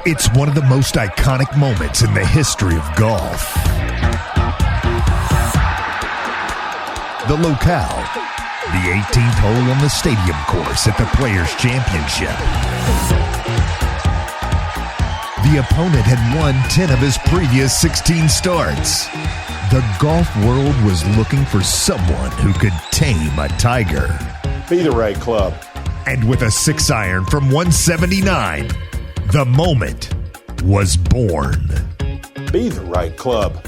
It's one of the most iconic moments in the history of golf. The locale, the 18th hole on the stadium course at the Players' Championship. The opponent had won 10 of his previous 16 starts. The golf world was looking for someone who could tame a tiger. Be the right club. And with a 6-iron from 179, the moment was born. Be the right club.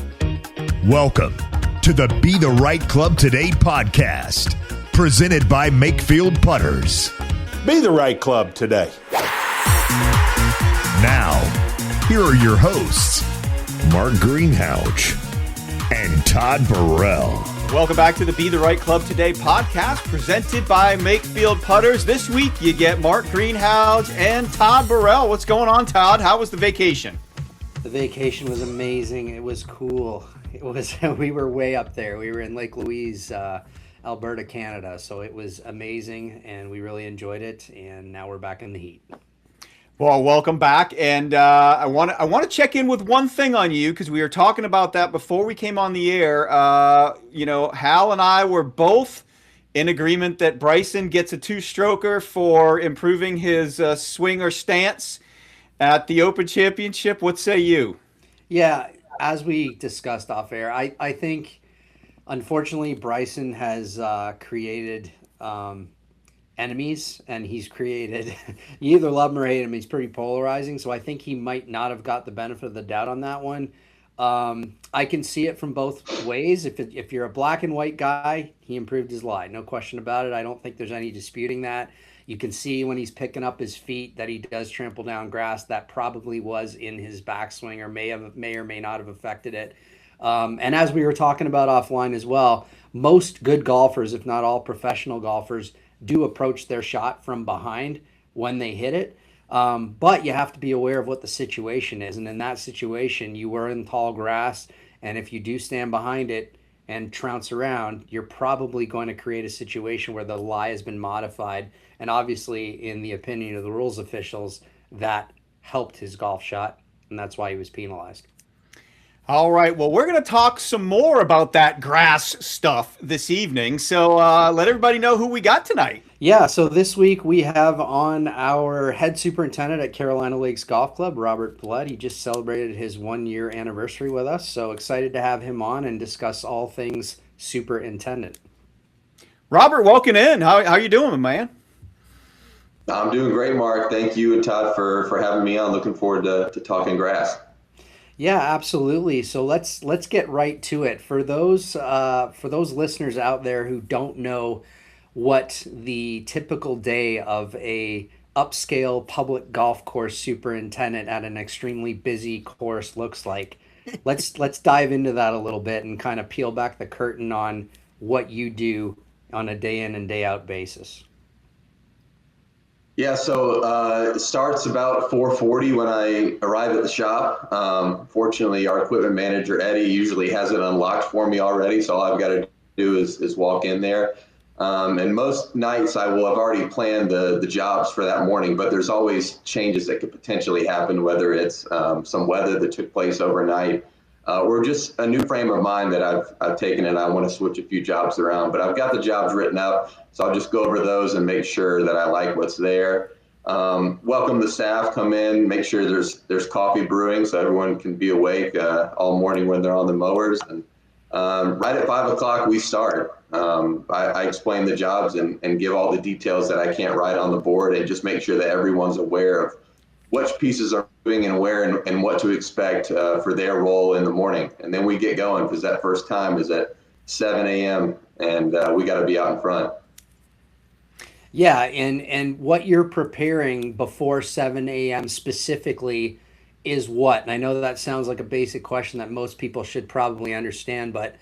Welcome to the Be the Right Club Today podcast, presented by Makefield Putters. Be the right club today. Now, here are your hosts, Mark Greenhouse and Todd Burrell. Welcome back to the Be the Right Club Today podcast, presented by Makefield Putters. This week, you get Mark Greenhouse and Todd Burrell. What's going on, Todd? How was the vacation? The vacation was amazing. It was cool. We were way up there. We were in Lake Louise, Alberta, Canada. So it was amazing, and we really enjoyed it. And now we're back in the heat. Well, welcome back, and I want to check in with one thing on you, because we were talking about that before we came on the air. Hal and I were both in agreement that Bryson gets a 2-stroker for improving his swing or stance at the Open Championship. What say you? Yeah, as we discussed off air, I think, unfortunately, Bryson has created enemies, and he's created, you either love him or hate him. He's pretty polarizing, so I think he might not have got the benefit of the doubt on that one. I can see it from both ways. If you're a black and white guy, he improved his lie, no question about it. I don't think there's any disputing that. You can see when he's picking up his feet that he does trample down grass. That probably was in his backswing, or may or may not have affected it. And as we were talking about offline as well, most good golfers, if not all professional golfers, do approach their shot from behind when they hit it. But you have to be aware of what the situation is. And in that situation, you were in tall grass. And if you do stand behind it and trounce around, you're probably going to create a situation where the lie has been modified. And obviously, in the opinion of the rules officials, that helped his golf shot. And that's why he was penalized. All right, well, we're going to talk some more about that grass stuff this evening. So let everybody know who we got tonight. Yeah, so this week we have on our head superintendent at Carolina Lakes Golf Club, Robert Blood. He just celebrated his 1-year anniversary with us. So excited to have him on and discuss all things superintendent. Robert, welcome in. How you doing, man? I'm doing great, Mark. Thank you and Todd for having me on. Looking forward to talking grass. Yeah, absolutely. So let's get right to it. For those listeners out there who don't know what the typical day of a upscale public golf course superintendent at an extremely busy course looks like, let's dive into that a little bit and kind of peel back the curtain on what you do on a day in and day out basis. Yeah, so it starts about 4:40 when I arrive at the shop. Fortunately, our equipment manager, Eddie, usually has it unlocked for me already, so all I've got to do is walk in there. And most nights I will have already planned the jobs for that morning, but there's always changes that could potentially happen, whether it's some weather that took place overnight or just a new frame of mind that I've taken, and I want to switch a few jobs around. But I've got the jobs written up, so I'll just go over those and make sure that I like what's there. Welcome the staff, come in, make sure there's coffee brewing so everyone can be awake all morning when they're on the mowers. And right at 5 o'clock we start. I explain the jobs and give all the details that I can't write on the board, and just make sure that everyone's aware of which pieces are moving and where, and what to expect for their role in the morning. And then we get going, because that first time is at 7 a.m. and we got to be out in front. Yeah, and what you're preparing before 7 a.m. specifically is what? And I know that sounds like a basic question that most people should probably understand, but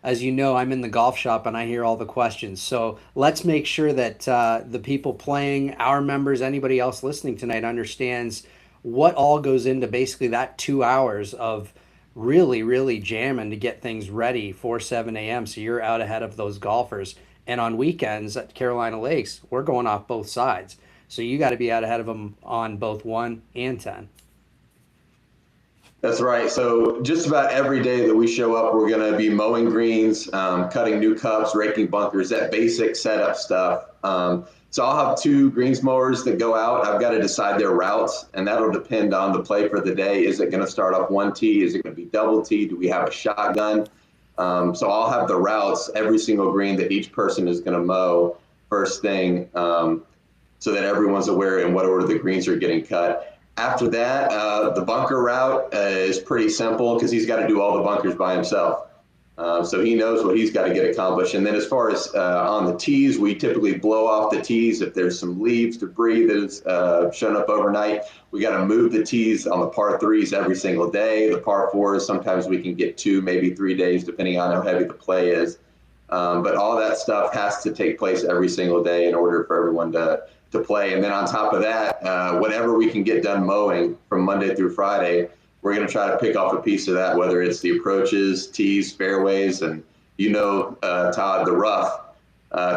as you know, I'm in the golf shop and I hear all the questions. So let's make sure that the people playing, our members, anybody else listening tonight understands what all goes into basically that 2 hours of really, really jamming to get things ready for 7 a.m. So you're out ahead of those golfers. And on weekends at Carolina Lakes, we're going off both sides. So you got to be out ahead of them on both 1 and 10. That's right. So just about every day that we show up, we're going to be mowing greens, cutting new cups, raking bunkers, that basic setup stuff. So I'll have two greens mowers that go out. I've got to decide their routes, and that'll depend on the play for the day. Is it going to start off one tee? Is it going to be double tee? Do we have a shotgun? So I'll have the routes, every single green that each person is going to mow first thing, so that everyone's aware in what order the greens are getting cut. After that, the bunker route is pretty simple because he's got to do all the bunkers by himself. So he knows what he's got to get accomplished. And then as far as on the tees, we typically blow off the tees. If there's some leaves, debris that has shown up overnight, we got to move the tees on the par threes every single day. The par fours, sometimes we can get 2, maybe 3 days, depending on how heavy the play is. But all that stuff has to take place every single day in order for everyone to play. And then on top of that, whatever we can get done mowing from Monday through Friday, we're going to try to pick off a piece of that, whether it's the approaches, tees, fairways, and Todd, the rough.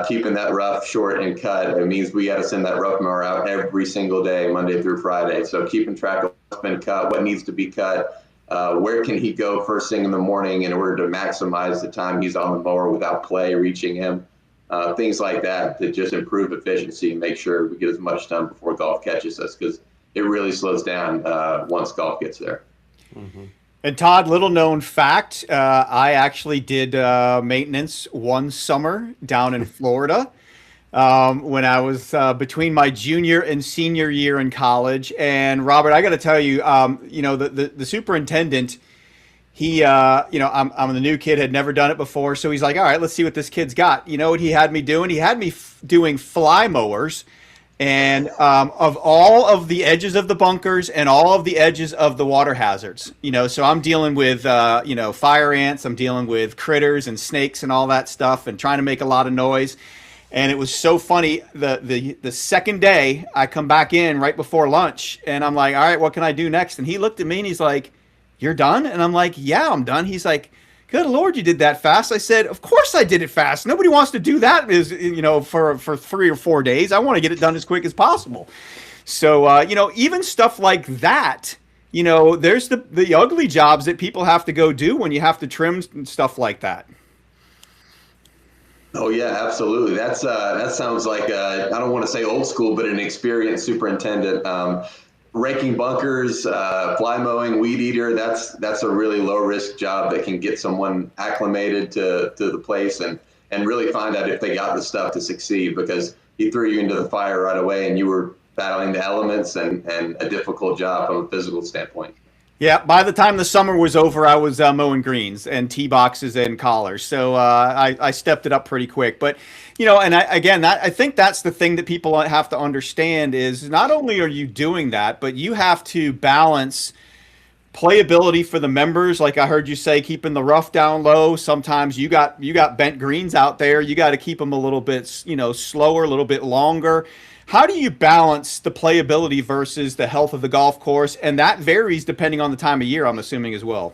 Keeping that rough short and cut, it means we got to send that rough mower out every single day, Monday through Friday. So keeping track of what's been cut, what needs to be cut, where can he go first thing in the morning in order to maximize the time he's on the mower without play reaching him. Things like that just improve efficiency and make sure we get as much done before golf catches us, because it really slows down once golf gets there. Mm-hmm. And Todd, little known fact, I actually did maintenance one summer down in Florida when I was between my junior and senior year in college. And Robert, I got to tell you, the superintendent, he, I'm the new kid, had never done it before. So he's like, all right, let's see what this kid's got. You know what he had me doing? He had me doing fly mowers. And of all of the edges of the bunkers and all of the edges of the water hazards, so I'm dealing with, fire ants, I'm dealing with critters and snakes and all that stuff and trying to make a lot of noise. And it was so funny. The second day I come back in right before lunch and I'm like, all right, what can I do next? And he looked at me and he's like, you're done? And I'm like, yeah, I'm done. He's like, good Lord, you did that fast. I said, of course I did it fast. Nobody wants to do that for 3 or 4 days. I want to get it done as quick as possible. So, even stuff like that, there's the ugly jobs that people have to go do when you have to trim and stuff like that. Oh yeah, absolutely. That sounds like, I don't want to say old school, but an experienced superintendent. Raking bunkers, fly mowing, weed eater, that's a really low risk job that can get someone acclimated to the place and really find out if they got the stuff to succeed, because he threw you into the fire right away and you were battling the elements and a difficult job from a physical standpoint. Yeah, by the time the summer was over, I was mowing greens and tee boxes and collars. So I stepped it up pretty quick. But, I think that's the thing that people have to understand is not only are you doing that, but you have to balance playability for the members. Like I heard you say, keeping the rough down low. Sometimes you got bent greens out there. You got to keep them a little bit, slower, a little bit longer. How do you balance the playability versus the health of the golf course? And that varies depending on the time of year, I'm assuming, as well.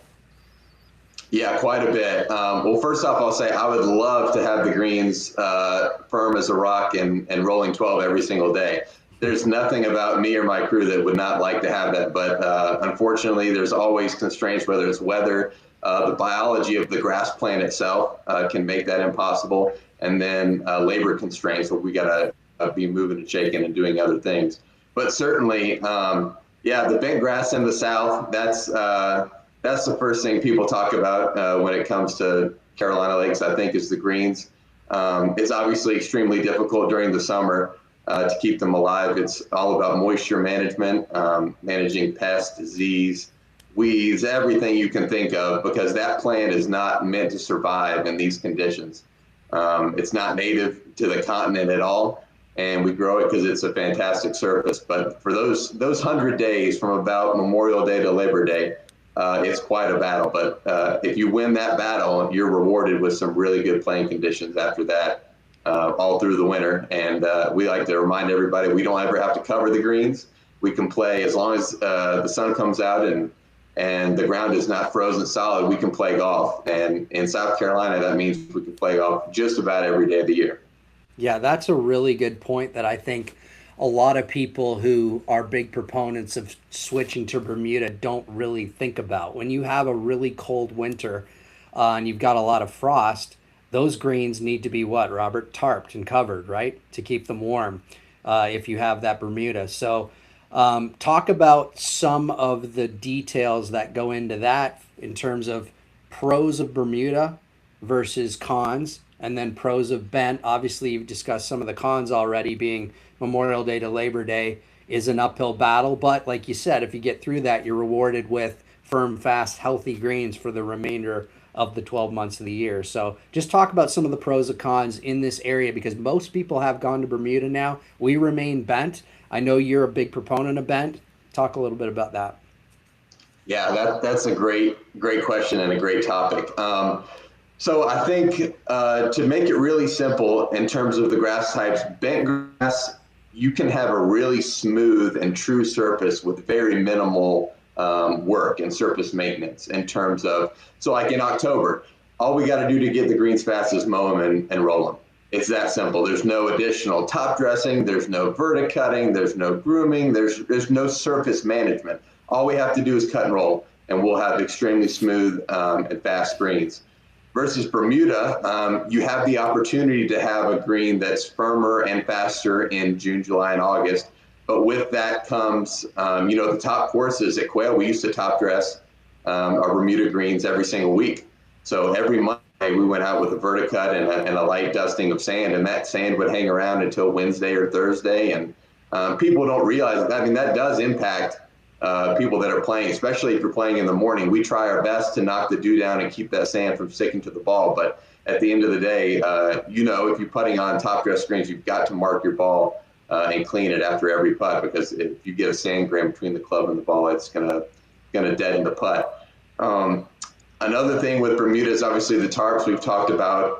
Yeah, quite a bit. Well, first off, I'll say I would love to have the greens firm as a rock and rolling 12 every single day. There's nothing about me or my crew that would not like to have that. But unfortunately, there's always constraints, whether it's weather, the biology of the grass plant itself can make that impossible. And then labor constraints where we got to be moving and shaking and doing other things. But certainly, the bent grass in the South, that's the first thing people talk about when it comes to Carolina Lakes, I think, is the greens. It's obviously extremely difficult during the summer to keep them alive. It's all about moisture management, managing pests, disease, weeds, everything you can think of, because that plant is not meant to survive in these conditions. It's not native to the continent at all. And we grow it because it's a fantastic surface. But for those 100 days from about Memorial Day to Labor Day, it's quite a battle. But if you win that battle, you're rewarded with some really good playing conditions after that all through the winter. And we like to remind everybody we don't ever have to cover the greens. We can play as long as the sun comes out and the ground is not frozen solid, we can play golf. And in South Carolina, that means we can play golf just about every day of the year. Yeah, that's a really good point that I think a lot of people who are big proponents of switching to Bermuda don't really think about. When you have a really cold winter and you've got a lot of frost, those greens need to be what, Robert? Tarped and covered, right? To keep them warm if you have that Bermuda. So talk about some of the details that go into that in terms of pros of Bermuda versus cons, and then pros of bent. Obviously, you've discussed some of the cons already, being Memorial Day to Labor Day is an uphill battle. But like you said, if you get through that, you're rewarded with firm, fast, healthy greens for the remainder of the 12 months of the year. So just talk about some of the pros and cons in this area, because most people have gone to Bermuda now. We remain bent. I know you're a big proponent of bent. Talk a little bit about that. Yeah, that's a great question and a great topic. So I think to make it really simple in terms of the grass types, bent grass, you can have a really smooth and true surface with very minimal work and surface maintenance in terms of, so like in October, all we got to do to get the greens fast is mow them and roll them. It's that simple. There's no additional top dressing. There's no verticutting. There's no grooming. There's no surface management. All we have to do is cut and roll, and we'll have extremely smooth and fast greens. Versus Bermuda, you have the opportunity to have a green that's firmer and faster in June, July, and August. But with that comes, the top courses at Quail, we used to top dress our Bermuda greens every single week. So every Monday we went out with a verticut and a light dusting of sand, and that sand would hang around until Wednesday or Thursday. And people don't realize that. I mean, that does impact people that are playing, especially if you're playing in the morning. We try our best to knock the dew down and keep that sand from sticking to the ball. But at the end of the day, if you're putting on top dress greens, you've got to mark your ball and clean it after every putt, because if you get a sand grain between the club and the ball, it's gonna deaden the putt. Another thing with Bermuda is obviously the tarps we've talked about,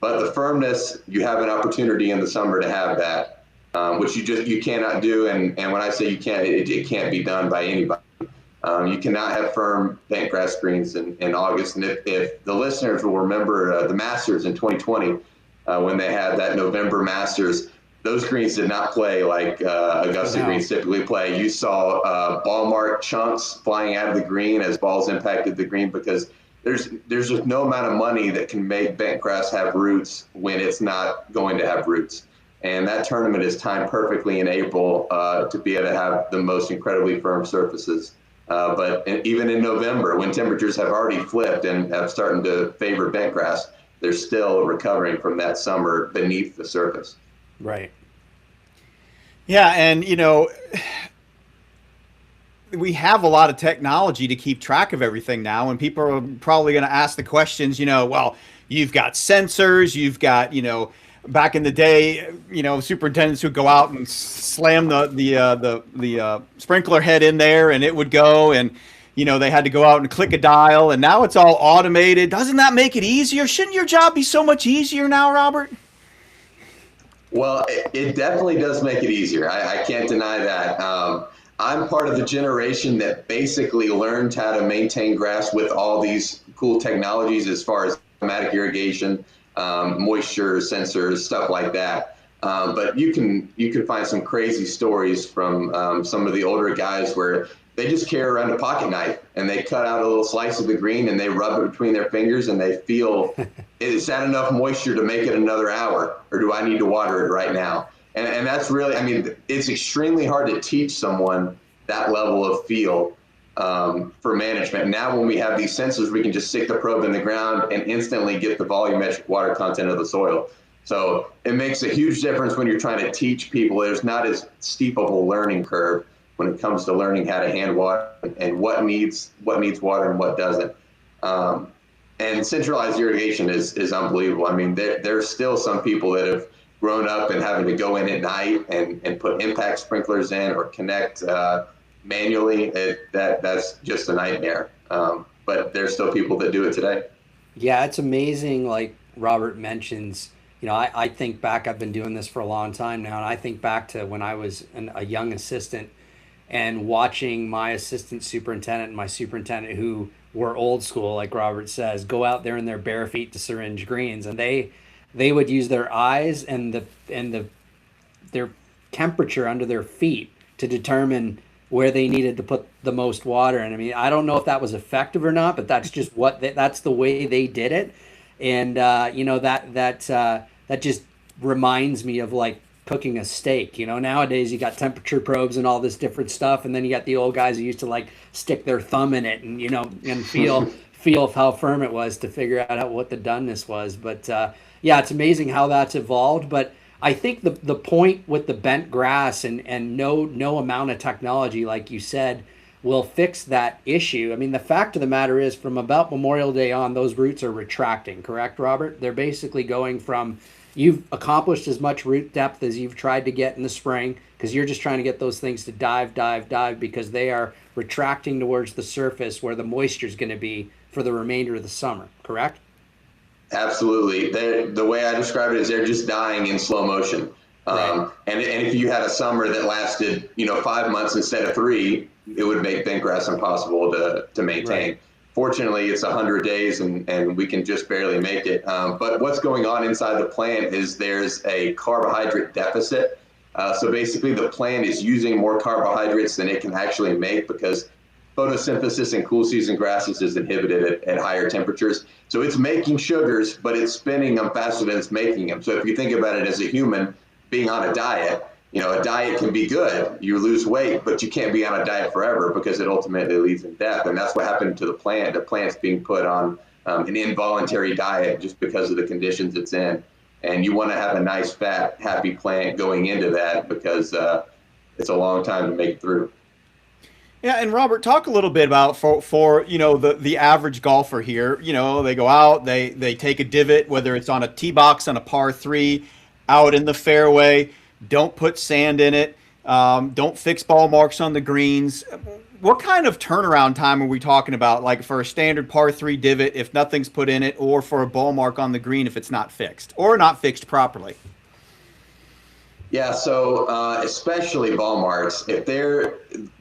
but the firmness, you have an opportunity in the summer to have that, which you cannot do. And when I say you can't, it can't be done by anybody. You cannot have firm bent grass greens in August. And if the listeners will remember the Masters in 2020, when they had that November Masters, those greens did not play like Augusta greens typically play. You saw ball mark chunks flying out of the green as balls impacted the green, because there's just no amount of money that can make bent grass have roots when it's not going to have roots. And that tournament is timed perfectly in April to be able to have the most incredibly firm surfaces. But even in November, when temperatures have already flipped and have started to favor bent grass, they're still recovering from that summer beneath the surface. Right. Yeah, and we have a lot of technology to keep track of everything now, and people are probably going to ask the questions, well, you've got sensors, you've got, back in the day, superintendents would go out and slam the sprinkler head in there and it would go, and they had to go out and click a dial, and now it's all automated. Doesn't that make it easier? Shouldn't your job be so much easier now, Robert? Well, it definitely does make it easier. I can't deny that. I'm part of the generation that basically learned how to maintain grass with all these cool technologies as far as automatic irrigation, moisture sensors, stuff like that. But you can find some crazy stories from some of the older guys where they just carry around a pocket knife and they cut out a little slice of the green and they rub it between their fingers and they feel, is that enough moisture to make it another hour, or do I need to water it right now? And that's really, it's extremely hard to teach someone that level of feel for management. Now, when we have these sensors, we can just stick the probe in the ground and instantly get the volumetric water content of the soil. So it makes a huge difference when you're trying to teach people. There's not as steep of a learning curve when it comes to learning how to hand water and what needs water and what doesn't. And centralized irrigation is unbelievable. There's still some people that have grown up and having to go in at night and put impact sprinklers in or connect manually. That's just a nightmare. But there's still people that do it today. Yeah, it's amazing. Like Robert mentions, I think back, I've been doing this for a long time now, and I think back to when I was a young assistant and watching my assistant superintendent and my superintendent, who were old school, like Robert says, go out there in their bare feet to syringe greens, and they would use their eyes and their temperature under their feet to determine where they needed to put the most water. And I mean, I don't know if that was effective or not, but that's just that's the way they did it. And that just reminds me of like cooking a steak. Nowadays you got temperature probes and all this different stuff, and then you got the old guys who used to like stick their thumb in it and and feel how firm it was to figure out what the doneness was. But yeah, it's amazing how that's evolved. But I think the point with the bent grass and no amount of technology, like you said, will fix that issue. I mean, the fact of the matter is, from about Memorial Day on, those roots are retracting, correct, Robert? They're basically going from, you've accomplished as much root depth as you've tried to get in the spring, because you're just trying to get those things to dive, because they are retracting towards the surface where the moisture is going to be for the remainder of the summer, correct? Absolutely. The way I describe it is they're just dying in slow motion. Right. And if you had a summer that lasted, 5 months instead of 3, it would make bent grass impossible to maintain. Right. Fortunately, it's 100 days and we can just barely make it. But what's going on inside the plant is there's a carbohydrate deficit. So basically the plant is using more carbohydrates than it can actually make, because photosynthesis in cool season grasses is inhibited at higher temperatures. So it's making sugars, but it's spinning them faster than it's making them. So if you think about it as a human being on a diet, a diet can be good. You lose weight, but you can't be on a diet forever, because it ultimately leads in death. And that's what happened to the plant. The plant's being put on an involuntary diet just because of the conditions it's in. And you want to have a nice, fat, happy plant going into that, because it's a long time to make it through. Yeah, and Robert, talk a little bit about for the average golfer here. They go out, they take a divot, whether it's on a tee box on a par 3, out in the fairway. Don't put sand in it. Don't fix ball marks on the greens. What kind of turnaround time are we talking about, like for a standard par 3 divot if nothing's put in it, or for a ball mark on the green if it's not fixed or not fixed properly? Yeah, so especially ball marks, the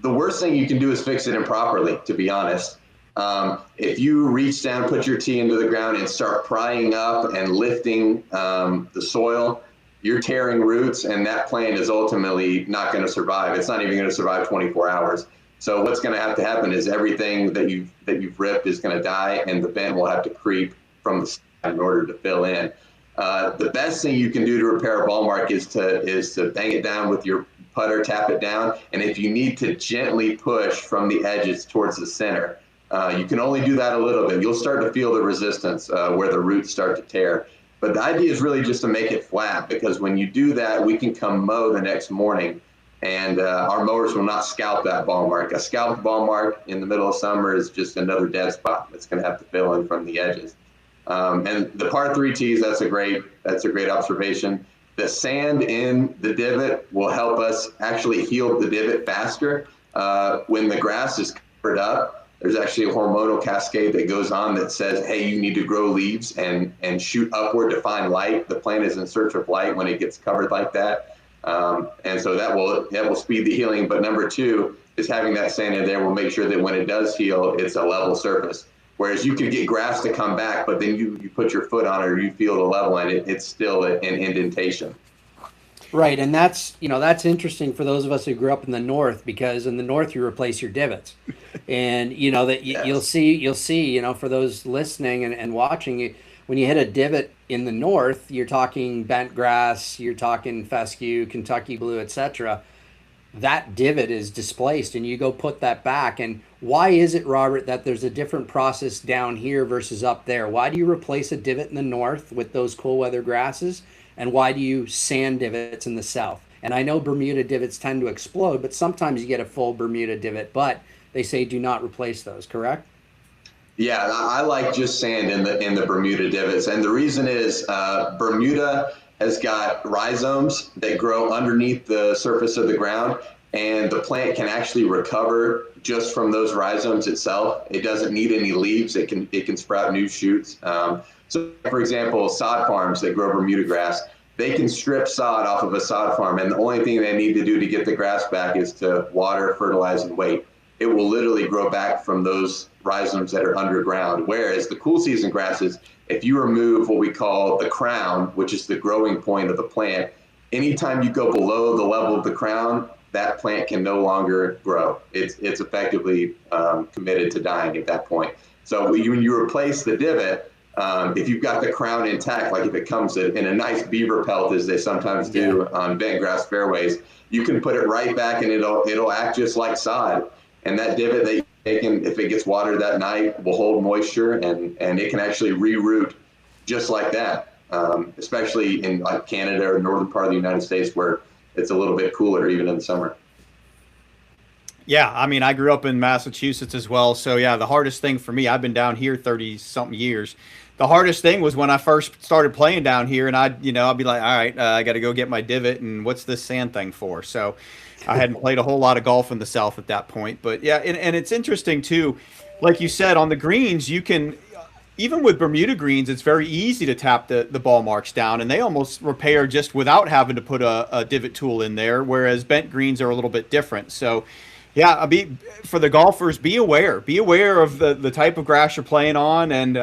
worst thing you can do is fix it improperly, to be honest. If you reach down, put your tee into the ground and start prying up and lifting the soil, you're tearing roots, and that plant is ultimately not going to survive. It's not even going to survive 24 hours. So what's going to happen is everything that you've ripped is going to die, and the bent will have to creep from the side in order to fill in. The best thing you can do to repair a ball mark is to bang it down with your putter, tap it down, and if you need to gently push from the edges towards the center. You can only do that a little bit. You'll start to feel the resistance where the roots start to tear. But the idea is really just to make it flat, because when you do that, we can come mow the next morning, and our mowers will not scalp that ball mark. A scalped ball mark in the middle of summer is just another dead spot that's going to have to fill in from the edges. And the par 3 tees, that's a great observation. The sand in the divot will help us actually heal the divot faster. When the grass is covered up, there's actually a hormonal cascade that goes on that says, hey, you need to grow leaves and shoot upward to find light. The plant is in search of light when it gets covered like that. And so that will speed the healing. But number 2 is having that sand in there will make sure that when it does heal, it's a level surface. Whereas you could get grass to come back, but then you put your foot on it or you feel the level, and it's still an indentation. Right, and that's interesting for those of us who grew up in the North, because in the North you replace your divots, and that Yes. you'll see for those listening and watching, when you hit a divot in the North, you're talking bent grass, you're talking fescue, Kentucky blue, etc. That divot is displaced, and you go put that back. And why is it, Robert, that there's a different process down here versus up there? Why do you replace a divot in the North with those cool weather grasses? And why do you sand divots in the South? And I know Bermuda divots tend to explode, but sometimes you get a full Bermuda divot, but they say do not replace those, correct? Yeah, I like just sand in the Bermuda divots. And the reason is Bermuda has got rhizomes that grow underneath the surface of the ground, and the plant can actually recover just from those rhizomes itself. It doesn't need any leaves. It can sprout new shoots. So, for example, sod farms that grow Bermuda grass, they can strip sod off of a sod farm, and the only thing they need to do to get the grass back is to water, fertilize, and wait. It will literally grow back from those rhizomes that are underground. Whereas the cool season grasses, if you remove what we call the crown, which is the growing point of the plant, anytime you go below the level of the crown, that plant can no longer grow. It's effectively committed to dying at that point. So when you replace the divot, if you've got the crown intact, like if it comes in a nice beaver pelt, as they sometimes do on bent grass fairways, you can put it right back and it'll act just like sod. And that divot that you take in, if it gets watered that night, will hold moisture, and it can actually reroot just like that, especially in like Canada or northern part of the United States where it's a little bit cooler even in the summer. Yeah, I mean, I grew up in Massachusetts as well. So, yeah, the hardest thing for me, I've been down here 30-something years. The hardest thing was when I first started playing down here, and I'd be like, all right, I got to go get my divot, and what's this sand thing for? So I hadn't played a whole lot of golf in the South at that point. But, yeah, and it's interesting, too. Like you said, on the greens, you can – even with Bermuda greens, it's very easy to tap the ball marks down, and they almost repair just without having to put a divot tool in there, whereas bent greens are a little bit different. So, yeah, for the golfers, be aware of the type of grass you're playing on, and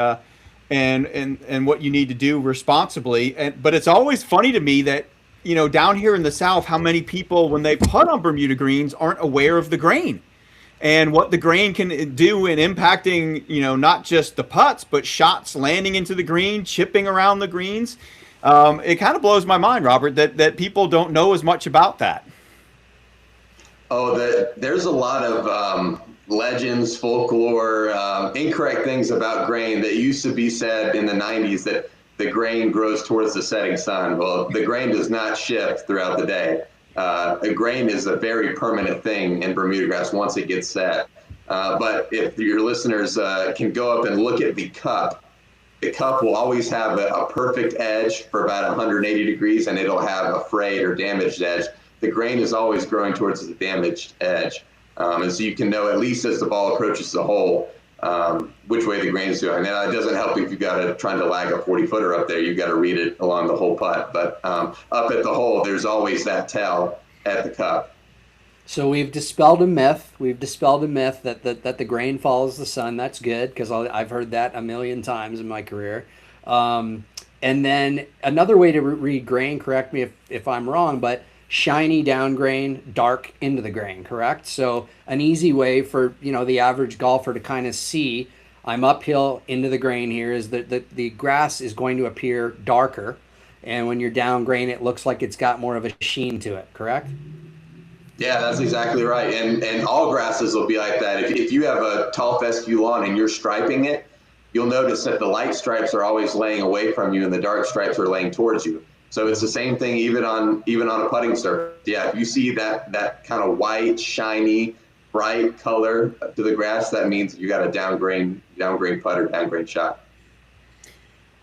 what you need to do responsibly. But it's always funny to me that, down here in the South, how many people, when they putt on Bermuda greens, aren't aware of the grain and what the grain can do in impacting, not just the putts, but shots landing into the green, chipping around the greens. It kind of blows my mind, Robert, that people don't know as much about that. Oh, there's a lot of legends, folklore, incorrect things about grain that used to be said in the 90s that the grain grows towards the setting sun. Well, the grain does not shift throughout the day. A grain is a very permanent thing in Bermuda grass once it gets set. But if your listeners can go up and look at the cup will always have a perfect edge for about 180 degrees, and it'll have a frayed or damaged edge. The grain is always growing towards the damaged edge. And so you can know, at least as the ball approaches the hole, which way the grain is going. Now, it doesn't help if you've got trying to lag a 40-footer up there. You've got to read it along the whole putt. But up at the hole, there's always that tell at the cup. So we've dispelled a myth. That the grain follows the sun. That's good, because I've heard that a million times in my career. And then another way to read grain, correct me if I'm wrong, but shiny down grain, dark into the grain, correct? So an easy way for the average golfer to kind of see, I'm uphill into the grain here, is that the grass is going to appear darker, and when you're down grain, it looks like it's got more of a sheen to it, correct? Yeah, that's exactly right. And all grasses will be like that. If you have a tall fescue lawn and you're striping it, you'll notice that the light stripes are always laying away from you and the dark stripes are laying towards you. So it's the same thing even on a putting surface. Yeah, if you see that kind of white, shiny, bright color to the grass, that means you got a down grain putter, down grain shot.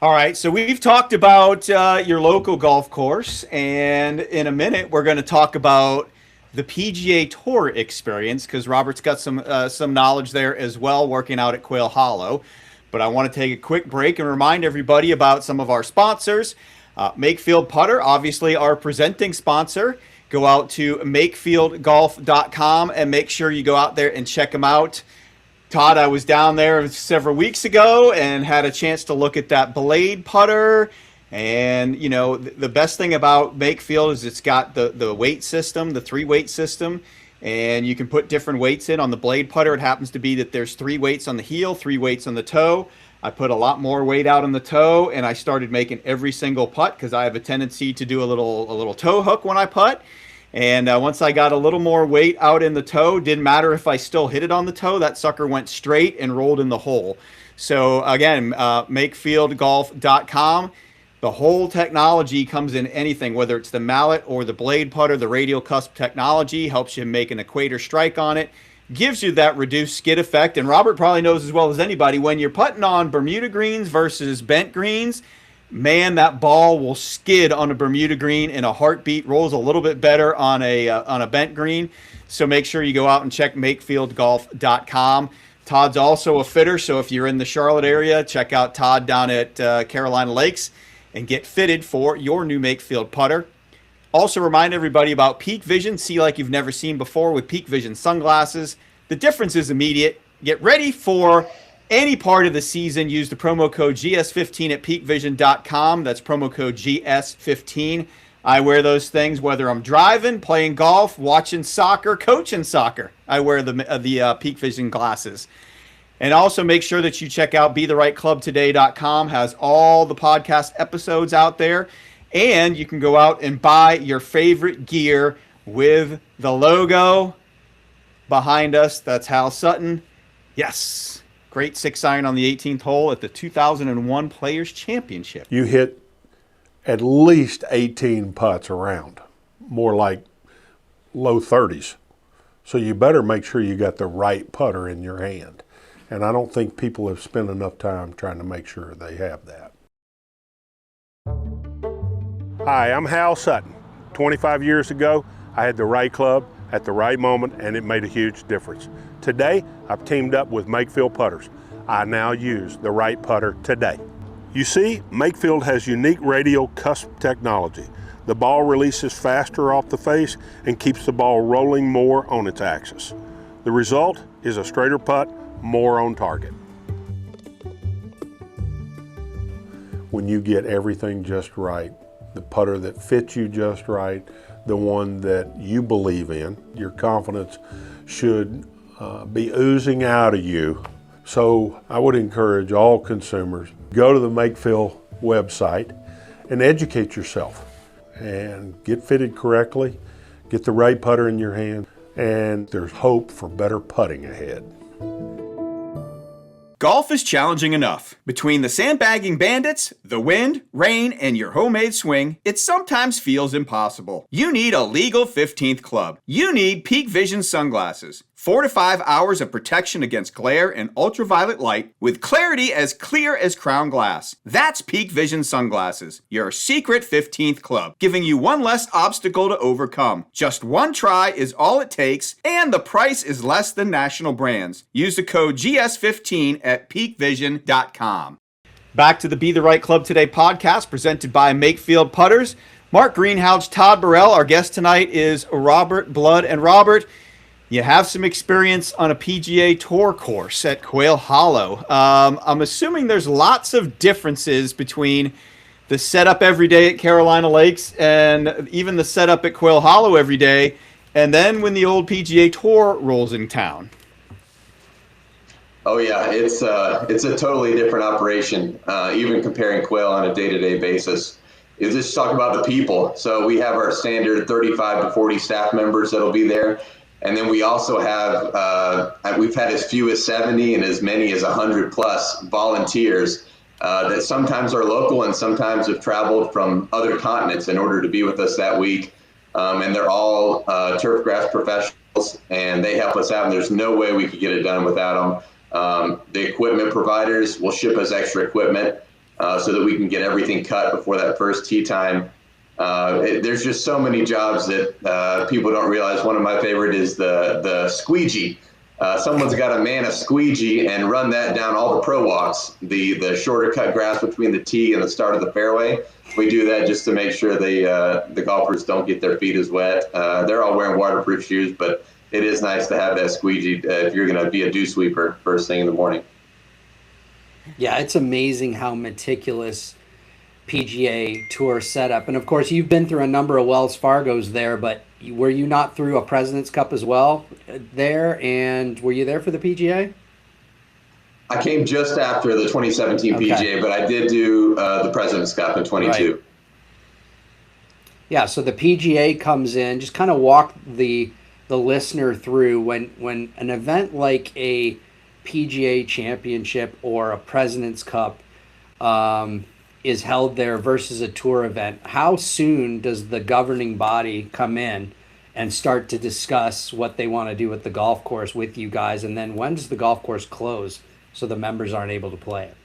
All right, so we've talked about your local golf course, and in a minute we're going to talk about the PGA Tour experience, because Robert's got some knowledge there as well, working out at Quail Hollow. But I want to take a quick break and remind everybody about some of our sponsors. Makefield Putter, obviously our presenting sponsor. Go out to makefieldgolf.com and make sure you go out there and check them out. Todd, I was down there several weeks ago and had a chance to look at that blade putter. And, the best thing about Makefield is it's got the weight system, the 3-weight system, and you can put different weights in. On the blade putter, it happens to be that there's 3 weights on the heel, 3 weights on the toe. I put a lot more weight out on the toe, and I started making every single putt because I have a tendency to do a little toe hook when I putt. And once I got a little more weight out in the toe, didn't matter if I still hit it on the toe, that sucker went straight and rolled in the hole. So again, makefieldgolf.com. The whole technology comes in anything, whether it's the mallet or the blade putter. The radial cusp technology helps you make an equator strike on it, gives you that reduced skid effect. And Robert probably knows as well as anybody, when you're putting on Bermuda greens versus bent greens, man, that ball will skid on a Bermuda green in a heartbeat, rolls a little bit better on a bent green. So make sure you go out and check makefieldgolf.com. Todd's also a fitter, so if you're in the Charlotte area, check out Todd down at Carolina Lakes and get fitted for your new Makefield putter. Also remind everybody about Peak Vision. See like you've never seen before with Peak Vision sunglasses. The difference is immediate. Get ready for any part of the season. Use the promo code GS15 at peakvision.com. That's promo code GS15. I wear those things whether I'm driving, playing golf, watching soccer, coaching soccer. I wear the Peak Vision glasses. And also make sure that you check out BeTheRightClubToday.com. Has all the podcast episodes out there. And you can go out and buy your favorite gear with the logo behind us. That's Hal Sutton. Yes. Great 6-iron on the 18th hole at the 2001 Players Championship. You hit at least 18 putts around, more like low 30s. So you better make sure you got the right putter in your hand. And I don't think people have spent enough time trying to make sure they have that. Hi, I'm Hal Sutton. 25 years ago, I had the right club at the right moment, and it made a huge difference. Today, I've teamed up with Makefield Putters. I now use the right putter today. You see, Makefield has unique radial cusp technology. The ball releases faster off the face and keeps the ball rolling more on its axis. The result is a straighter putt, more on target. When you get everything just right, the putter that fits you just right, the one that you believe in, your confidence should be oozing out of you. So I would encourage all consumers, go to the Makefield website and educate yourself and get fitted correctly, get the right putter in your hand, and there's hope for better putting ahead. Golf is challenging enough. Between the sandbagging bandits, the wind, rain, and your homemade swing, it sometimes feels impossible. You need a legal 15th club. You need Peak Vision sunglasses. 4 to 5 hours of protection against glare and ultraviolet light with clarity as clear as crown glass. That's Peak Vision sunglasses, your secret 15th club, giving you one less obstacle to overcome. Just one try is all it takes, and the price is less than national brands. Use the code GS15 at peakvision.com. Back to the Be the Right Club Today podcast presented by Makefield Putters. Mark Greenhalgh, Todd Burrell. Our guest tonight is Robert Blood. And Robert, you have some experience on a PGA Tour course at Quail Hollow. I'm assuming there's lots of differences between the setup every day at Carolina Lakes and even the setup at Quail Hollow every day, and then when the old PGA Tour rolls in town. Oh yeah, it's a totally different operation, even comparing Quail on a day-to-day basis. You just talk about the people. So we have our standard 35 to 40 staff members that'll be there. And then we also have, we've had as few as 70 and as many as 100 plus volunteers that sometimes are local and sometimes have traveled from other continents in order to be with us that week. And they're all turf grass professionals, and they help us out, and there's no way we could get it done without them. The equipment providers will ship us extra equipment so that we can get everything cut before that first tee time. There's just so many jobs that people don't realize. One of my favorite is the squeegee. Someone's got to man a squeegee and run that down all the pro walks, the shorter cut grass between the tee and the start of the fairway. We do that just to make sure the golfers don't get their feet as wet. They're all wearing waterproof shoes, but it is nice to have that squeegee if you're going to be a dew sweeper first thing in the morning. Yeah, it's amazing how meticulous PGA Tour setup. And of course, you've been through a number of Wells Fargos there, but were you not through a President's Cup as well there? And were you there for the PGA? I came just after the 2017 PGA, but I did do the President's Cup in 22. Right. Yeah, so the PGA comes in, just kind of walk the listener through when an event like a PGA Championship or a President's Cup is held there versus a tour event. How soon does the governing body come in and start to discuss what they want to do with the golf course with you guys? And then when does the golf course close so the members aren't able to play it?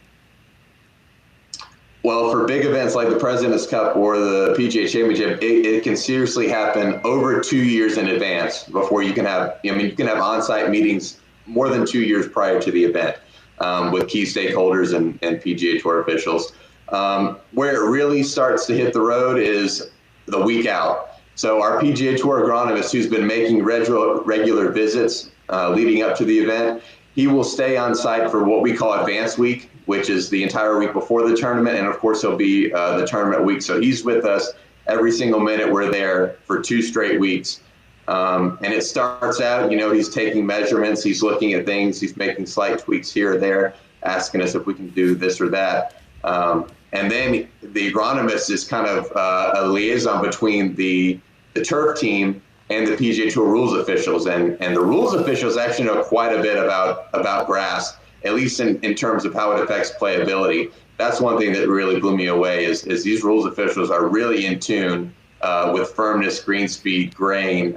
Well, for big events like the President's Cup or the PGA Championship, it can seriously happen over 2 years in advance before you can have, you can have on-site meetings more than 2 years prior to the event with key stakeholders and PGA Tour officials. Where it really starts to hit the road is the week out. So our PGA Tour agronomist, who's been making regular visits leading up to the event, he will stay on site for what we call Advance Week, which is the entire week before the tournament. And of course, he'll be the tournament week. So he's with us every single minute we're there for 2 straight weeks. And it starts out, he's taking measurements, he's looking at things, he's making slight tweaks here or there, asking us if we can do this or that. And then the agronomist is kind of a liaison between the turf team and the PGA Tour rules officials. And the rules officials actually know quite a bit about grass, at least in terms of how it affects playability. That's one thing that really blew me away is these rules officials are really in tune with firmness, green speed, grain,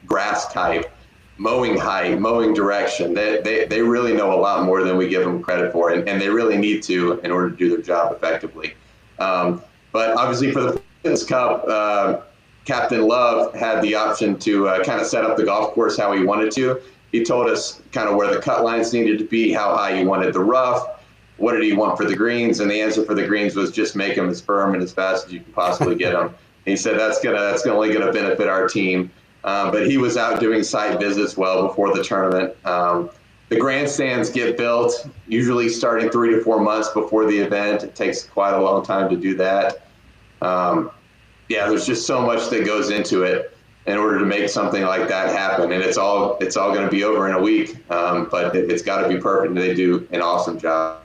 grass type, mowing height, mowing direction. They really know a lot more than we give them credit for, and they really need to in order to do their job effectively. But obviously for the President's Cup, Captain Love had the option to kind of set up the golf course how he wanted to. He told us kind of where the cut lines needed to be, how high he wanted the rough, what did he want for the greens, and the answer for the greens was just make them as firm and as fast as you can possibly get them. He said that's only gonna benefit our team. But he was out doing site visits well before the tournament. The grandstands get built usually starting 3 to 4 months before the event. It takes quite a long time to do that. There's just so much that goes into it in order to make something like that happen, and it's all going to be over in a week. But it's got to be perfect, and they do an awesome job.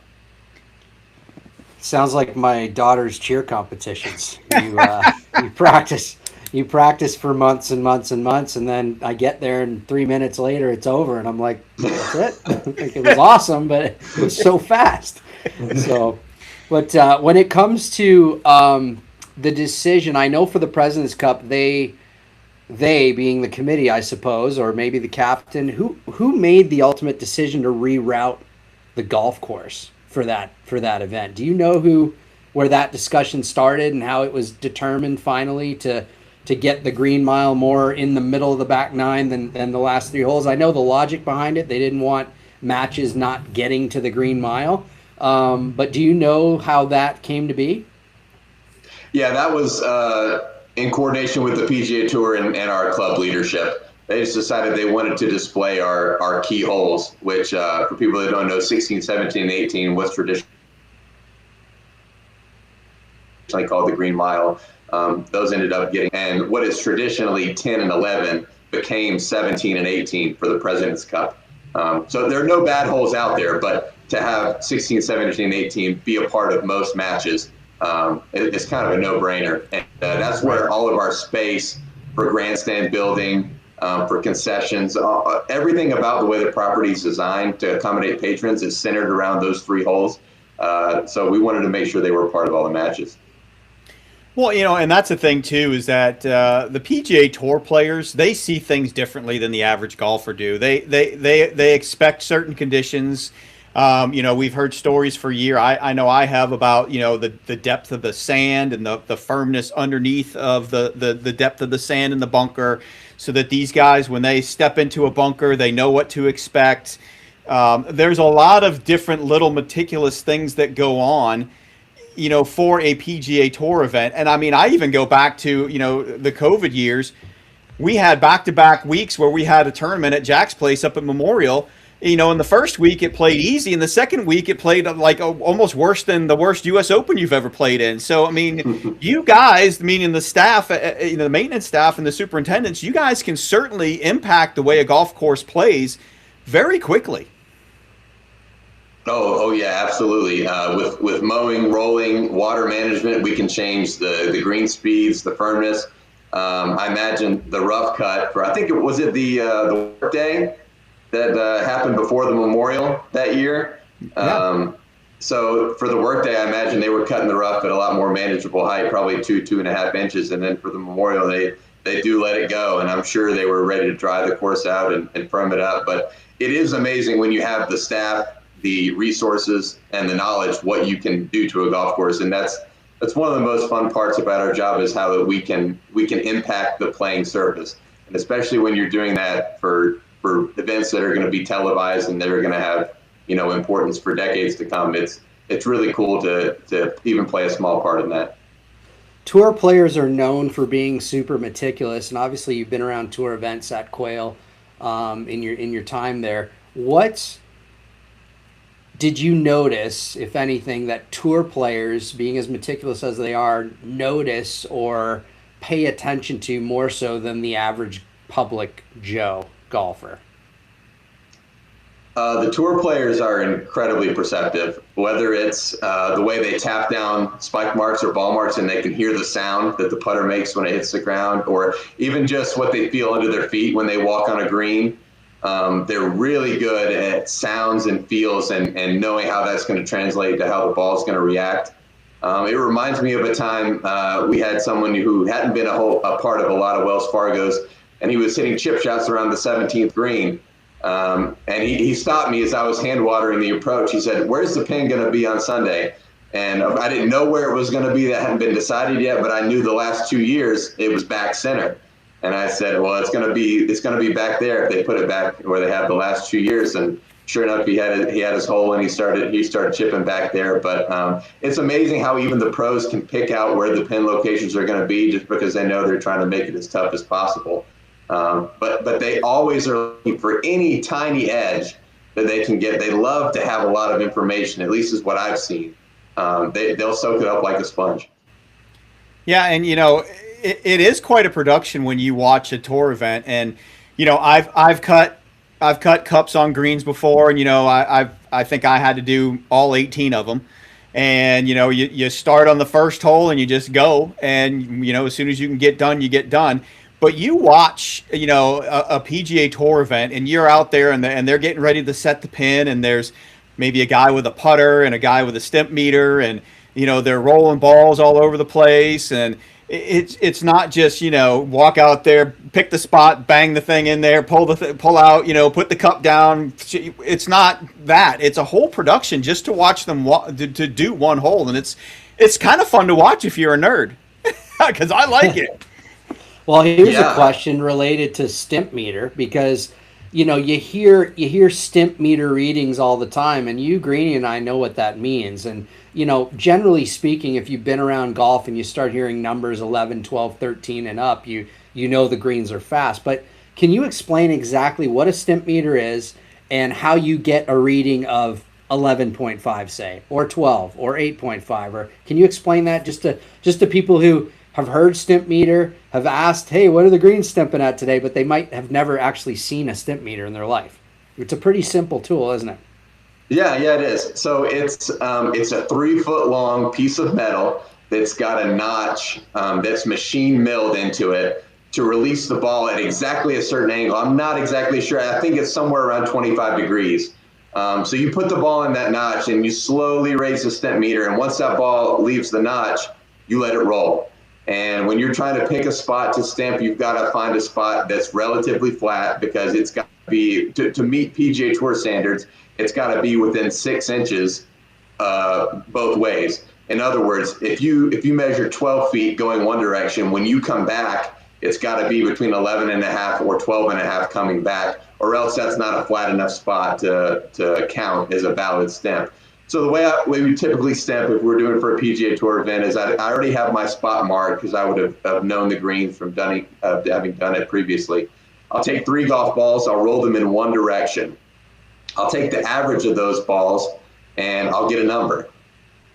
Sounds like my daughter's cheer competitions. You practice for months and months and months, and then I get there and 3 minutes later it's over, and I'm like, that's it. Like, it was awesome, but it was so fast. So, but when it comes to the decision, I know for the President's Cup, they being the committee, I suppose, or maybe the captain, who made the ultimate decision to reroute the golf course for that event? Do you know where that discussion started and how it was determined finally to get the Green Mile more in the middle of the back nine than the last 3 holes? I know the logic behind it. They didn't want matches not getting to the Green Mile. But do you know how that came to be? Yeah, that was in coordination with the PGA Tour and our club leadership. They just decided they wanted to display our key holes, which for people that don't know, 16, 17, and 18 was traditionally called the Green Mile. Those ended up getting, and what is traditionally 10 and 11 became 17 and 18 for the President's Cup. So there are no bad holes out there, but to have 16, 17, and 18 be a part of most matches, it's kind of a no-brainer. And that's where all of our space for grandstand building, for concessions, everything about the way the property is designed to accommodate patrons is centered around those 3 holes. So we wanted to make sure they were part of all the matches. Well, and that's the thing too, is that the PGA Tour players, they see things differently than the average golfer do. They expect certain conditions. We've heard stories for a year. I know I have about, the depth of the sand and the firmness underneath of the depth of the sand in the bunker, so that these guys, when they step into a bunker, they know what to expect. There's a lot of different little meticulous things that go on, for a PGA Tour event. And I even go back to, the COVID years. We had back-to-back weeks where we had a tournament at Jack's place up at Memorial. In the first week it played easy, and the second week it played like almost worse than the worst U.S. Open you've ever played in. So, you guys, meaning the staff, the maintenance staff and the superintendents, you guys can certainly impact the way a golf course plays very quickly. Oh yeah, absolutely. With mowing, rolling, water management, we can change the green speeds, the firmness. I imagine the rough cut for, I think it was the work day that happened before the Memorial that year. Yeah. So for the work day, I imagine they were cutting the rough at a lot more manageable height, probably 2.5 inches. And then for the Memorial, they do let it go. And I'm sure they were ready to dry the course out and firm it up. But it is amazing when you have the staff, the resources, and the knowledge what you can do to a golf course. And that's one of the most fun parts about our job, is how that we can impact the playing surface. And especially when you're doing that for events that are going to be televised and they're going to have, importance for decades to come. It's really cool to even play a small part in that. Tour players are known for being super meticulous, and obviously you've been around tour events at Quail in your time there. What did you notice, if anything, that tour players, being as meticulous as they are, notice or pay attention to more so than the average public Joe golfer? The tour players are incredibly perceptive, whether it's the way they tap down spike marks or ball marks and they can hear the sound that the putter makes when it hits the ground, or even just what they feel under their feet when they walk on a green. They're really good at sounds and feels and knowing how that's going to translate to how the ball is going to react. It reminds me of a time we had someone who hadn't been a part of a lot of Wells Fargo's, and he was hitting chip shots around the 17th green. And he stopped me as I was hand watering the approach. He said, "Where's the pin going to be on Sunday?" And I didn't know where it was going to be. That hadn't been decided yet, but I knew the last 2 years it was back center. And I said, "Well, it's going to be back there if they put it back where they have the last 2 years." And sure enough, he had his hole and he started chipping back there. But it's amazing how even the pros can pick out where the pin locations are going to be just because they know they're trying to make it as tough as possible. But they always are looking for any tiny edge that they can get. They love to have a lot of information, at least is what I've seen. They'll soak it up like a sponge. Yeah, and it is quite a production when you watch a tour event. And I've cut cups on greens before, and I think I had to do all 18 of them. And you start on the first hole and you just go, and as soon as you can get done, you get done. But you watch, a PGA Tour event, and you're out there, and they're getting ready to set the pin, and there's maybe a guy with a putter and a guy with a stimp meter, and they're rolling balls all over the place, and it's not just walk out there, pick the spot, bang the thing in there, pull out, put the cup down. It's not that. It's a whole production just to watch them to do one hole, and it's kind of fun to watch if you're a nerd, because I like it. Well, here's a question related to stimp meter, because you hear stimp meter readings all the time, and you, Greeny, and I know what that means. And generally speaking, if you've been around golf and you start hearing numbers 11, 12, 13 and up, you know the greens are fast. But can you explain exactly what a stimp meter is and how you get a reading of 11.5, say, or 12 or 8.5? Or can you explain that just to people who have heard stimp meter, have asked, "Hey, what are the greens stimping at today?" But they might have never actually seen a stimp meter in their life. It's a pretty simple tool, isn't it? Yeah, it is. So it's a 3-foot long piece of metal that's got a notch that's machine milled into it to release the ball at exactly a certain angle. I'm not exactly sure. I think it's somewhere around 25 degrees. So you put the ball in that notch and you slowly raise the stimp meter. And once that ball leaves the notch, you let it roll. And when you're trying to pick a spot to stimp, you've got to find a spot that's relatively flat, because it's got to be, to meet PGA Tour standards, it's got to be within 6 inches both ways. In other words, if you measure 12 feet going one direction, when you come back, it's got to be between 11 and a half or 12 and a half coming back, or else that's not a flat enough spot to count as a valid stimp. So the way we typically stimp, if we're doing for a PGA Tour event, is I already have my spot marked, because I would have known the green from having done it previously. I'll take 3 golf balls. I'll roll them in one direction. I'll take the average of those balls, and I'll get a number.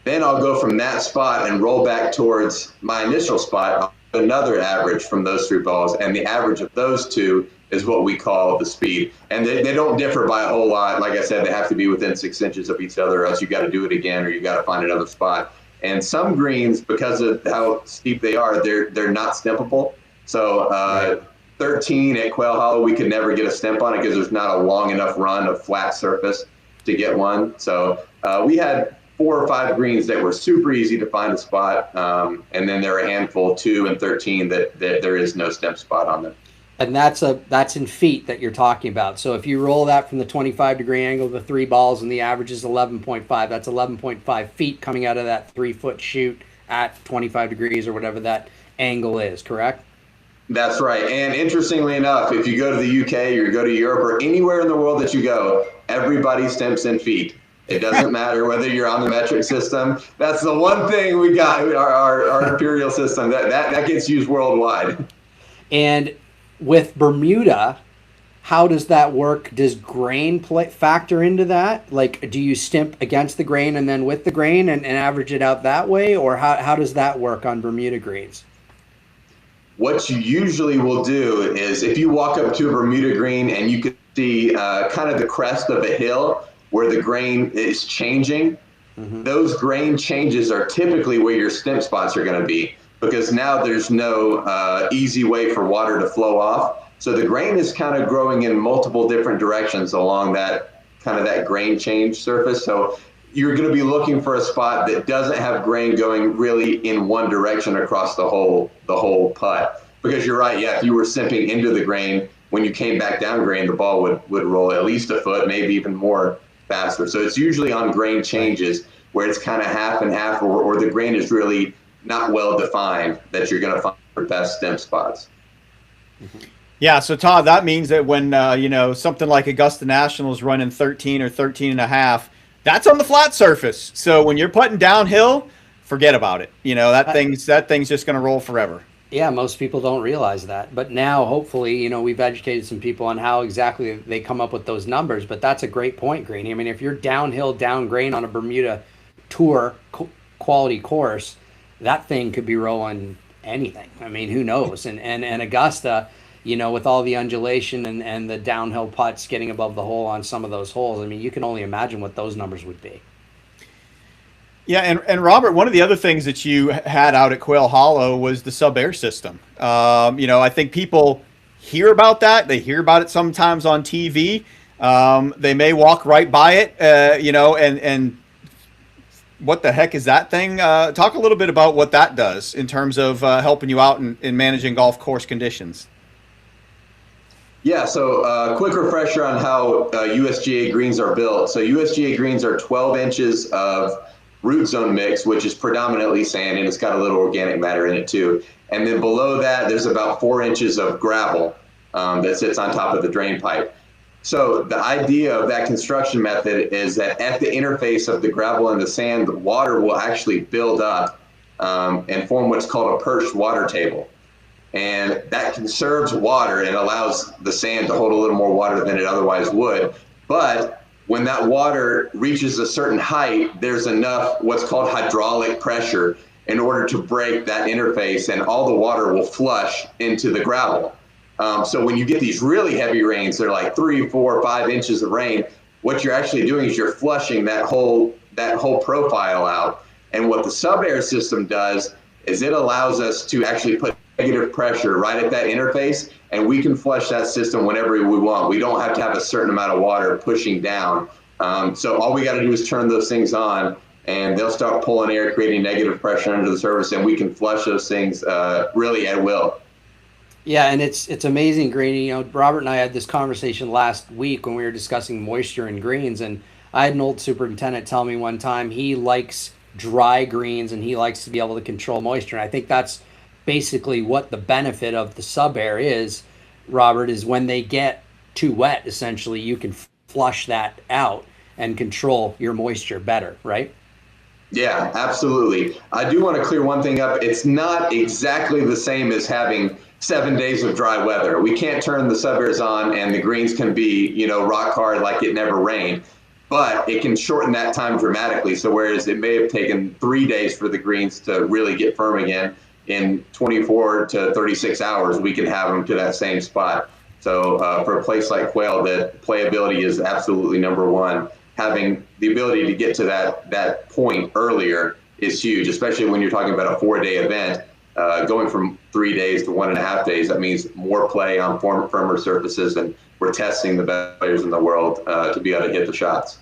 Then I'll go from that spot and roll back towards my initial spot. I'll get another average from those 3 balls, and the average of those 2 is what we call the speed. And they don't differ by a whole lot. Like I said, they have to be within 6 inches of each other, or else you got to do it again, or you got to find another spot. And some greens, because of how steep they are, they're not stimpable. So 13 at Quail Hollow, we could never get a stimp on it because there's not a long enough run of flat surface to get one. So we had 4 or 5 greens that were super easy to find a spot, and then there are a handful, 2 and 13, that there is no stimp spot on them. And that's in feet that you're talking about. So if you roll that from the 25-degree angle, the 3 balls, and the average is 11.5, that's 11.5 feet coming out of that 3-foot chute at 25 degrees or whatever that angle is, correct? That's right. And interestingly enough, if you go to the UK or you go to Europe or anywhere in the world that you go, everybody stimps in feet. It doesn't matter whether you're on the metric system. That's the one thing we got, our imperial system, that gets used worldwide. And with Bermuda, how does that work? Does grain factor into that? Like, do you stimp against the grain and then with the grain and average it out that way? Or how does that work on Bermuda greens? what you usually will do is if you walk up to a Bermuda green and you can see kind of the crest of a hill where the grain is changing, those grain changes are typically where your stem spots are going to be, because now there's no easy way for water to flow off. So the grain is kind of growing in multiple different directions along that kind of that grain change surface. So you're going to be looking for a spot that doesn't have grain going really in one direction across the whole putt. Because you're right, yeah, if you were simping into the grain, when you came back down grain, the ball would roll at least a foot, maybe even more faster. So it's usually on grain changes where it's kind of half and half, or the grain is really not well defined, that you're going to find your best stem spots. Yeah, so Todd, that means that when something like Augusta National is running 13 or 13 and a half, that's on the flat surface. So when you're putting downhill, forget about it. That thing's just going to roll forever. Yeah, most people don't realize that. But now, hopefully, we've educated some people on how exactly they come up with those numbers. But that's a great point, Greeny. I mean, if you're downhill, down grain on a Bermuda Tour quality course, that thing could be rolling anything. I mean, who knows? And Augusta, with all the undulation and the downhill putts getting above the hole on some of those holes, I mean, you can only imagine what those numbers would be. Yeah, and Robert, one of the other things that you had out at Quail Hollow was the sub-air system. I think people hear about that. They hear about it sometimes on TV. They may walk right by it, and what the heck is that thing? Talk a little bit about what that does in terms of helping you out in managing golf course conditions. Yeah, so quick refresher on how USGA greens are built. So USGA greens are 12 inches of root zone mix, which is predominantly sand, and it's got a little organic matter in it too. And then below that, there's about 4 inches of gravel that sits on top of the drain pipe. So the idea of that construction method is that at the interface of the gravel and the sand, the water will actually build up and form what's called a perched water table. And that conserves water and allows the sand to hold a little more water than it otherwise would. But when that water reaches a certain height, there's enough what's called hydraulic pressure in order to break that interface, and all the water will flush into the gravel. So when you get these really heavy rains, they're like 3, 4, 5 inches of rain, what you're actually doing is you're flushing that whole profile out. And what the sub-air system does is it allows us to actually put negative pressure right at that interface, and we can flush that system whenever we want. We don't have to have a certain amount of water pushing down. So all we got to do is turn those things on, and they'll start pulling air, creating negative pressure under the surface, and we can flush those things really at will. Yeah, and it's amazing, Greeny. Robert and I had this conversation last week when we were discussing moisture in greens, and I had an old superintendent tell me one time he likes dry greens and he likes to be able to control moisture. And I think that's basically what the benefit of the sub-air is, Robert, is when they get too wet, essentially, you can flush that out and control your moisture better, right? Yeah, absolutely. I do want to clear one thing up. It's not exactly the same as having 7 days of dry weather. We can't turn the sub-airs on and the greens can be, rock hard like it never rained, but it can shorten that time dramatically. So whereas it may have taken 3 days for the greens to really get firm again, in 24 to 36 hours, we can have them to that same spot. So for a place like Quail, that playability is absolutely number one. Having the ability to get to that point earlier is huge, especially when you're talking about a 4-day event. Going from 3 days to 1.5 days, that means more play on firmer surfaces, and we're testing the best players in the world to be able to hit the shots.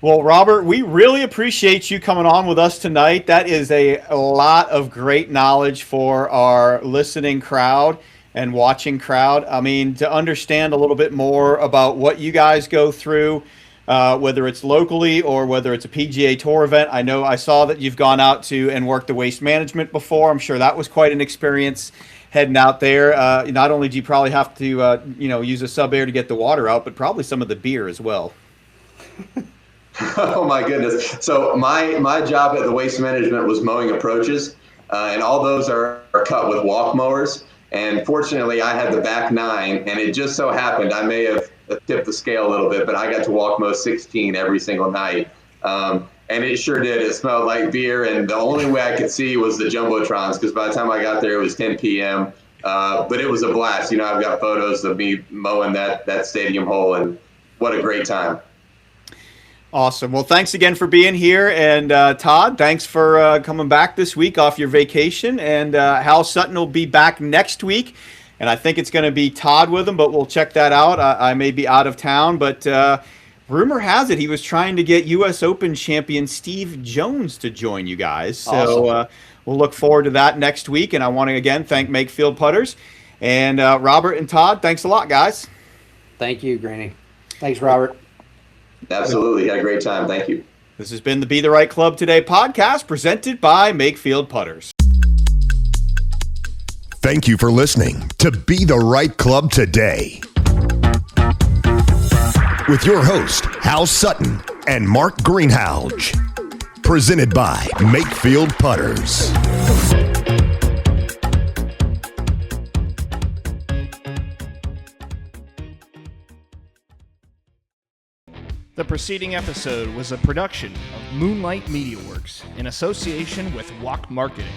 Well, Robert, we really appreciate you coming on with us tonight. That is a lot of great knowledge for our listening crowd and watching crowd. I mean, to understand a little bit more about what you guys go through, whether it's locally or whether it's a PGA Tour event. I saw that you've gone out to and worked the waste management before. I'm sure that was quite an experience heading out there. Not only do you probably have to, use a sub-air to get the water out, but probably some of the beer as well. Oh my goodness. So my job at the waste management was mowing approaches, and all those are cut with walk mowers. And fortunately I had the back 9, and it just so happened, I may have tipped the scale a little bit, but I got to walk mow 16 every single night. And And it sure did. It smelled like beer, and the only way I could see was the jumbotrons, because by the time I got there, it was 10 p.m. But it was a blast. I've got photos of me mowing that stadium hole, and what a great time. Awesome. Well, thanks again for being here. And Todd, thanks for coming back this week off your vacation. And Hal Sutton will be back next week. And I think it's going to be Todd with him, but we'll check that out. I may be out of town, but rumor has it he was trying to get U.S. Open champion Steve Jones to join you guys. So Awesome. We'll look forward to that next week. And I want to, again, thank Makefield Putters. And Robert and Todd, thanks a lot, guys. Thank you, Granny. Thanks, Robert. Absolutely. Had a great time. Thank you. This has been the Be the Right Club Today podcast presented by Makefield Putters. Thank you for listening to Be the Right Club Today with your host, Hal Sutton and Mark Greenhalgh. Presented by Makefield Putters. The preceding episode was a production of Moonlight Media Works in association with Walk Marketing.